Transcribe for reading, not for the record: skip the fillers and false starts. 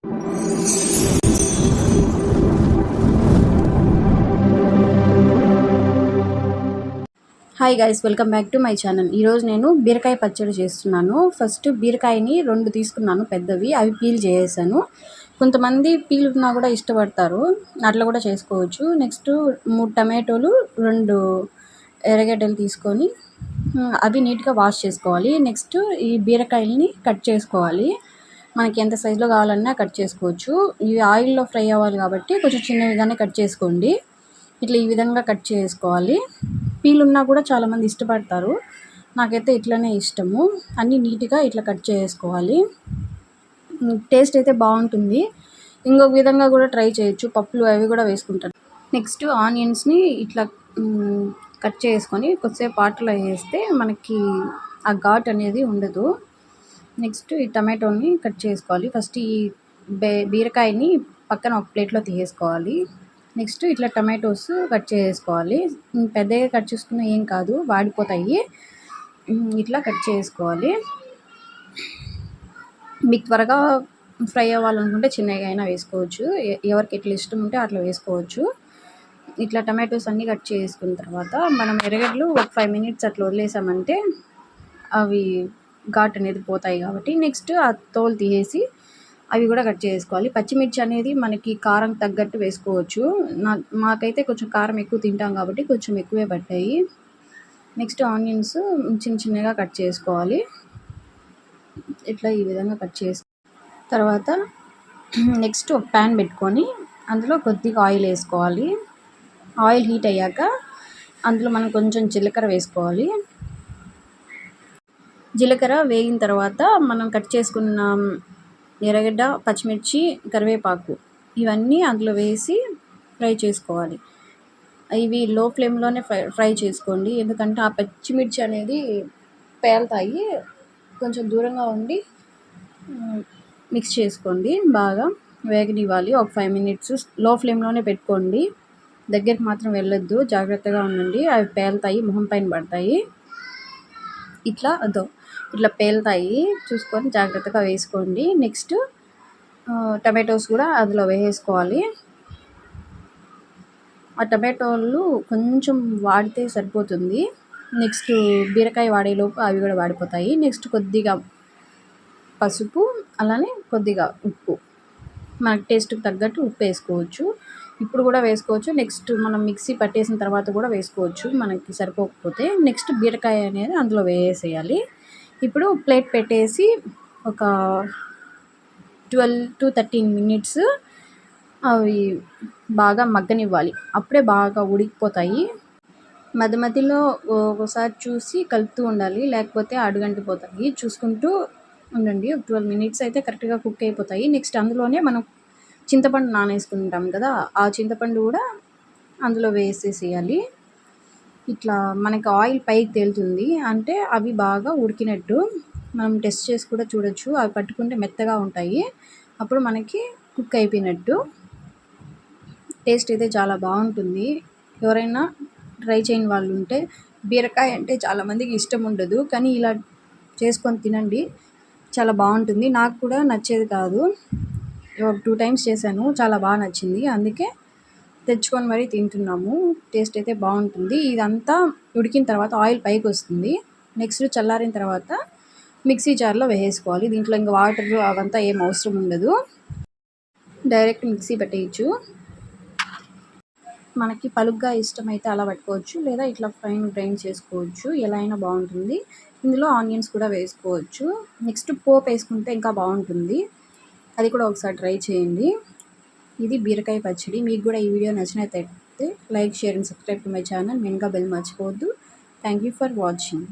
Hi guys, welcome back to my channel. ఈరోజు నేను బీరకాయ పచ్చడి చేస్తున్నాను. ఫస్ట్ బీరకాయని 2 తీసుకున్నాను పెద్దవి, అవి పీల్ చేసేసాను. కొంతమంది పీల్ ఉన్నా కూడా ఇష్టపడతారు, అట్లా కూడా చేసుకోవచ్చు. నెక్స్ట్ 3 టమాటోలు, 2 ఎర్రగడ్డలు తీసుకొని అవి నీట్గా వాష్ చేసుకోవాలి. నెక్స్ట్ ఈ బీరకాయలని కట్ చేసుకోవాలి. మనకి ఎంత సైజులో కావాలన్నా కట్ చేసుకోవచ్చు. ఇవి ఆయిల్లో ఫ్రై అవ్వాలి కాబట్టి కొంచెం చిన్నవిగానే కట్ చేసుకోండి. ఇట్లా ఈ విధంగా కట్ చేసుకోవాలి. పీల్ ఉన్నా కూడా చాలామంది ఇష్టపడతారు, నాకైతే ఇట్లనే ఇష్టము. అన్నీ నీట్గా ఇట్లా కట్ చేసుకోవాలి. టేస్ట్ అయితే బాగుంటుంది. ఇంకొక విధంగా కూడా ట్రై చేయొచ్చు, పప్పులు అవి కూడా వేసుకుంటారు. నెక్స్ట్ ఆనియన్స్ని ఇట్లా కట్ చేసుకొని కొద్దిసేపు వాటర్లో వేస్తే మనకి ఆ ఘాట్ అనేది ఉండదు. నెక్స్ట్ ఈ టమాటోని కట్ చేసుకోవాలి. ఫస్ట్ ఈ బీరకాయని పక్కన ఒక ప్లేట్లో తీసేసుకోవాలి. నెక్స్ట్ ఇట్లా టమాటోస్ కట్ చేసుకోవాలి. పెద్దగా కట్ చేసుకున్నా ఏం కాదు, వాడిపోతాయి. ఇట్లా కట్ చేసుకోవాలి. మీకు త్వరగా ఫ్రై అవ్వాలనుకుంటే చిన్నగా అయినా వేసుకోవచ్చు, ఎవరికి ఎట్లా ఇష్టం ఉంటే అట్లా వేసుకోవచ్చు. ఇట్లా టమాటోస్ అన్నీ కట్ చేసుకున్న తర్వాత మనం ఎర్రగడ్డలు ఒక 5 minutes అట్లా వదిలేసామంటే అవి ఘాట్ అనేది పోతాయి కాబట్టి నెక్స్ట్ ఆ తోలు తీసేసి అవి కూడా కట్ చేసుకోవాలి. పచ్చిమిర్చి అనేది మనకి కారం తగ్గట్టు వేసుకోవచ్చు. మాకైతే కొంచెం కారం ఎక్కువ తింటాం కాబట్టి కొంచెం ఎక్కువే పట్టాయి. నెక్స్ట్ ఆనియన్స్ చిన్న చిన్నగా కట్ చేసుకోవాలి. ఇట్లా ఈ విధంగా కట్ చేసి తర్వాత నెక్స్ట్ ఒక ప్యాన్ పెట్టుకొని అందులో కొద్దిగా ఆయిల్ వేసుకోవాలి. ఆయిల్ హీట్ అయ్యాక అందులో మనం కొంచెం జీలకర్ర వేసుకోవాలి. జీలకర్ర వేగిన తర్వాత మనం కట్ చేసుకున్న ఎర్రగడ్డ, పచ్చిమిర్చి, కరివేపాకు ఇవన్నీ అందులో వేసి ఫ్రై చేసుకోవాలి. ఇవి లో ఫ్లేమ్లోనే ఫ్రై చేసుకోండి, ఎందుకంటే ఆ పచ్చిమిర్చి అనేది పేలుతాయి. కొంచెం దూరంగా ఉండి మిక్స్ చేసుకోండి, బాగా వేగనివ్వాలి. ఒక 5 minutes లో ఫ్లేమ్లోనే పెట్టుకోండి, దగ్గరికి మాత్రం వెళ్ళొద్దు, జాగ్రత్తగా ఉండండి. అవి పేలుతాయి, మొహం పైన పడతాయి. ఇట్లా పేలుతాయి, చూసుకొని జాగ్రత్తగా వేసుకోండి. నెక్స్ట్ టమాటోస్ కూడా అందులో వేసేసుకోవాలి. ఆ టమాటోలు కొంచెం వాడితే సరిపోతుంది. నెక్స్ట్ బీరకాయ వాడేలోపు అవి కూడా వాడిపోతాయి. నెక్స్ట్ కొద్దిగా పసుపు, అలానే కొద్దిగా ఉప్పు, మనకు టేస్ట్కి తగ్గట్టు ఉప్పు వేసుకోవచ్చు. ఇప్పుడు కూడా వేసుకోవచ్చు. నెక్స్ట్ మనం మిక్సీ పట్టేసిన తర్వాత కూడా వేసుకోవచ్చు, మనకి సరిపోకపోతే. నెక్స్ట్ బీరకాయ అనేది అందులో వేసేయాలి. ఇప్పుడు ప్లేట్ పెట్టేసి ఒక 12 to 13 minutes అవి బాగా మగ్గనివ్వాలి. అప్పుడే బాగా ఉడికిపోతాయి. మధ్య మధ్యలో ఒకసారి చూసి కలుపుతూ ఉండాలి, లేకపోతే అడుగంటిపోతాయి. చూసుకుంటూ ఉండండి. ఒక 12 minutes అయితే కరెక్ట్గా కుక్ అయిపోతాయి. నెక్స్ట్ అందులోనే మనం చింతపండు నానేసుకుంటాం కదా, ఆ చింతపండు కూడా అందులో వేసేసేయాలి. ఇట్లా మనకి ఆయిల్ పైకి తేలుతుంది అంటే అవి బాగా ఉడికినట్టు. మనం టెస్ట్ చేసి కూడా చూడొచ్చు, అవి పట్టుకుంటే మెత్తగా ఉంటాయి, అప్పుడు మనకి కుక్ అయిపోయినట్టు. టేస్ట్ అయితే చాలా బాగుంటుంది. ఎవరైనా ట్రై చేయని వాళ్ళు ఉంటే, బీరకాయ అంటే చాలామందికి ఇష్టం ఉండదు, కానీ ఇలా చేసుకొని తినండి, చాలా బాగుంటుంది. నాకు కూడా నచ్చేది కాదు, ఒక 2 times చేశాను, చాలా బాగా నచ్చింది, అందుకే తెచ్చుకొని మరీ తింటున్నాము. టేస్ట్ అయితే బాగుంటుంది. ఇదంతా ఉడికిన తర్వాత ఆయిల్ పైకి వస్తుంది. నెక్స్ట్ చల్లారిన తర్వాత మిక్సీ జార్లో వేసేసుకోవాలి. దీంట్లో ఇంకా వాటర్ అవంతా ఏం అవసరం ఉండదు, డైరెక్ట్ మిక్సీ పెట్టేయచ్చు. మనకి పలుగ్గా ఇష్టమైతే అలా పట్టుకోవచ్చు, లేదా ఇట్లా ఫైన్ గ్రైండ్ చేసుకోవచ్చు, ఎలా అయినా బాగుంటుంది. ఇందులో ఆనియన్స్ కూడా వేసుకోవచ్చు. నెక్స్ట్ పోపు వేసుకుంటే ఇంకా బాగుంటుంది, అది కూడా ఒకసారి ట్రై చేయండి. ఇది బీరకాయ పచ్చడి. మీకు కూడా ఈ వీడియో నచ్చినట్లయితే like, share and subscribe to my channel. మెయిన్గా బెల్ మర్చిపోవద్దు. Thank you for watching.